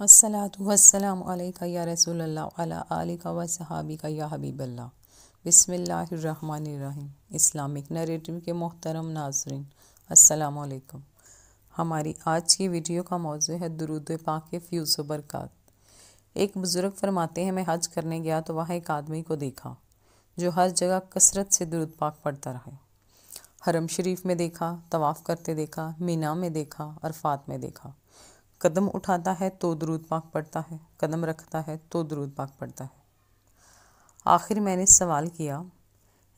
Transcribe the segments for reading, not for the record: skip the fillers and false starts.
الصلاۃ والسلام علیکہ یا رسول اللہ علی آلک و صحابک یا حبیب اللہ۔ بسم اللہ الرحمن الرحیم۔ اسلامک نیریٹو کے محترم ناظرین السلام علیکم۔ ہماری آج کی ویڈیو کا موضوع ہے درود پاک کے فیوز و برکات۔ ایک بزرگ فرماتے ہیں، میں حج کرنے گیا تو وہاں ایک آدمی کو دیکھا جو ہر جگہ کثرت سے درود پاک پڑھتا رہے۔ حرم شریف میں دیکھا، طواف کرتے دیکھا، مینا میں دیکھا، عرفات میں دیکھا۔ قدم اٹھاتا ہے تو درود پاک پڑھتا ہے، قدم رکھتا ہے تو درود پاک پڑھتا ہے۔ آخر میں نے سوال کیا،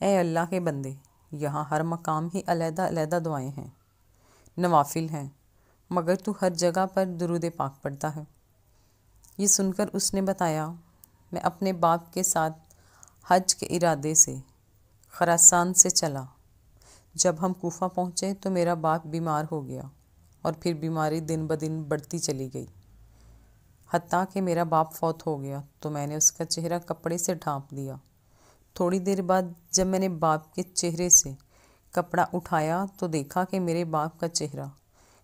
اے اللہ کے بندے، یہاں ہر مقام ہی علیحدہ علیحدہ دعائیں ہیں، نوافل ہیں، مگر تو ہر جگہ پر درود پاک پڑھتا ہے۔ یہ سن کر اس نے بتایا، میں اپنے باپ کے ساتھ حج کے ارادے سے خراسان سے چلا۔ جب ہم کوفہ پہنچے تو میرا باپ بیمار ہو گیا اور پھر بیماری دن بدن بڑھتی چلی گئی، حتیٰ کہ میرا باپ فوت ہو گیا تو میں نے اس کا چہرہ کپڑے سے ڈھانپ دیا۔ تھوڑی دیر بعد جب میں نے باپ کے چہرے سے کپڑا اٹھایا تو دیکھا کہ میرے باپ کا چہرہ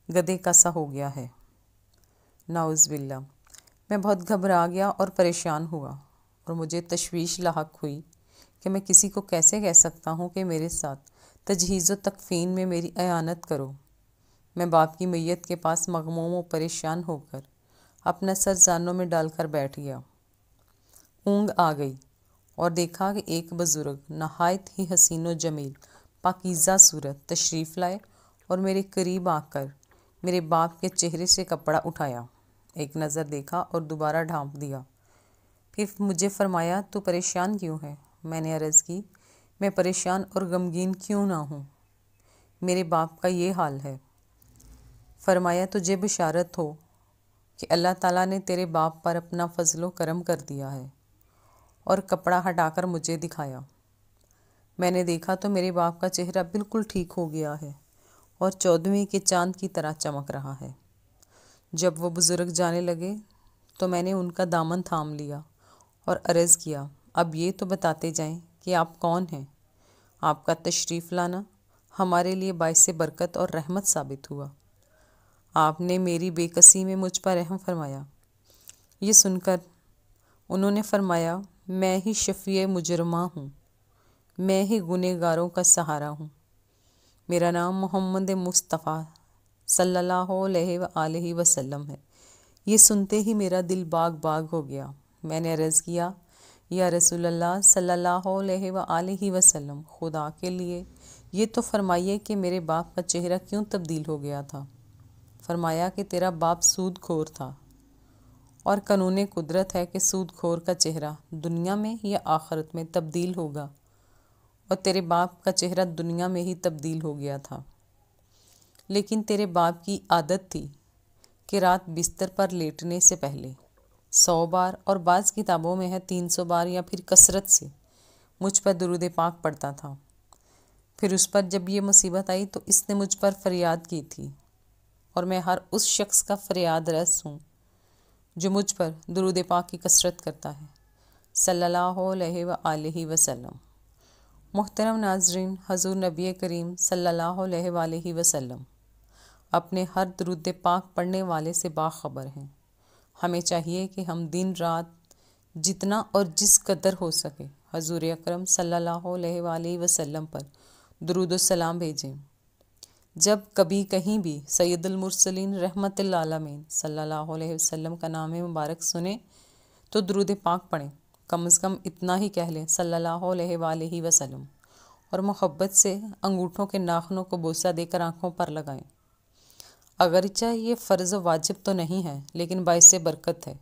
گدھے کا سا ہو گیا ہے۔ نعوذ باللہ۔ میں بہت گھبرا گیا اور پریشان ہوا، اور مجھے تشویش لاحق ہوئی کہ میں کسی کو کیسے کہہ سکتا ہوں کہ میرے ساتھ تجہیز و تکفین میں میری اعانت کرو۔ میں باپ کی میت کے پاس مغموم و پریشان ہو کر اپنا سر زانوں میں ڈال کر بیٹھ گیا۔ اونگ آ گئی اور دیکھا کہ ایک بزرگ نہایت ہی حسین و جمیل پاکیزہ صورت تشریف لائے اور میرے قریب آ کر میرے باپ کے چہرے سے کپڑا اٹھایا، ایک نظر دیکھا اور دوبارہ ڈھانپ دیا۔ پھر مجھے فرمایا، تو پریشان کیوں ہے؟ میں نے عرض کی، میں پریشان اور غمگین کیوں نہ ہوں، میرے باپ کا یہ حال ہے۔ فرمایا، تجھے بشارت ہو کہ اللہ تعالیٰ نے تیرے باپ پر اپنا فضل و کرم کر دیا ہے، اور کپڑا ہٹا کر مجھے دکھایا۔ میں نے دیکھا تو میرے باپ کا چہرہ بالکل ٹھیک ہو گیا ہے اور 14ویں کے چاند کی طرح چمک رہا ہے۔ جب وہ بزرگ جانے لگے تو میں نے ان کا دامن تھام لیا اور عرض کیا، اب یہ تو بتاتے جائیں کہ آپ کون ہیں؟ آپ کا تشریف لانا ہمارے لیے باعث برکت اور رحمت ثابت ہوا۔ آپ نے میری بے کسی میں مجھ پر رحم فرمایا۔ یہ سن کر انہوں نے فرمایا، میں ہی شفیع مجرمہ ہوں، میں ہی گنہگاروں کا سہارا ہوں، میرا نام محمد مصطفیٰ صلی اللہ علیہ وآلہ وسلم ہے۔ یہ سنتے ہی میرا دل باغ باغ ہو گیا۔ میں نے عرض کیا، یا رسول اللہ صلی اللہ علیہ وآلہ وسلم، خدا کے لیے یہ تو فرمائیے کہ میرے باپ کا چہرہ کیوں تبدیل ہو گیا تھا؟ فرمایا کہ تیرا باپ سود خور تھا، اور قانون قدرت ہے کہ سود خور کا چہرہ دنیا میں یا آخرت میں تبدیل ہوگا، اور تیرے باپ کا چہرہ دنیا میں ہی تبدیل ہو گیا تھا، لیکن تیرے باپ کی عادت تھی کہ رات بستر پر لیٹنے سے پہلے 100 بار، اور بعض کتابوں میں ہے 300 بار یا پھر کثرت سے مجھ پر درود پاک پڑھتا تھا۔ پھر اس پر جب یہ مصیبت آئی تو اس نے مجھ پر فریاد کی تھی، اور میں ہر اس شخص کا فریاد رس ہوں جو مجھ پر درود پاک کی کثرت کرتا ہے، صلی اللہ علیہ وآلہ وسلم۔ محترم ناظرین، حضور نبی کریم صلی اللہ علیہ وآلہ وسلم اپنے ہر درود پاک پڑھنے والے سے باخبر ہیں۔ ہمیں چاہیے کہ ہم دن رات جتنا اور جس قدر ہو سکے حضور اکرم صلی اللہ علیہ وآلہ وسلم پر درود و سلام بھیجیں۔ جب کبھی کہیں بھی سید المرسلین رحمت للعالمین صلی اللہ علیہ وسلم کا نام مبارک سنیں تو درود پاک پڑھیں، کم از کم اتنا ہی کہہ لیں، صلی اللہ علیہ وآلہ وسلم، اور محبت سے انگوٹھوں کے ناخنوں کو بوسہ دے کر آنکھوں پر لگائیں۔ اگرچہ یہ فرض و واجب تو نہیں ہے، لیکن باعث برکت ہے۔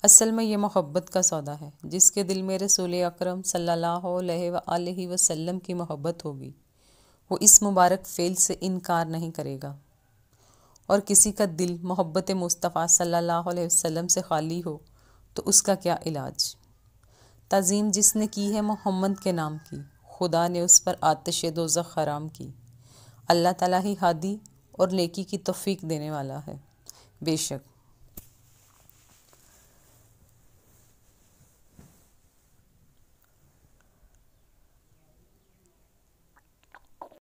اصل میں یہ محبت کا سودا ہے۔ جس کے دل میں رسول اکرم صلی اللہ علیہ وآلہ وسلم کی محبت ہوگی، وہ اس مبارک فعل سے انکار نہیں کرے گا، اور کسی کا دل محبت مصطفیٰ صلی اللہ علیہ وسلم سے خالی ہو تو اس کا کیا علاج؟ تعظیم جس نے کی ہے محمد کے نام کی، خدا نے اس پر آتش دوزخ حرام کی۔ اللہ تعالیٰ ہی ہادی اور نیکی کی توفیق دینے والا ہے۔ بے شک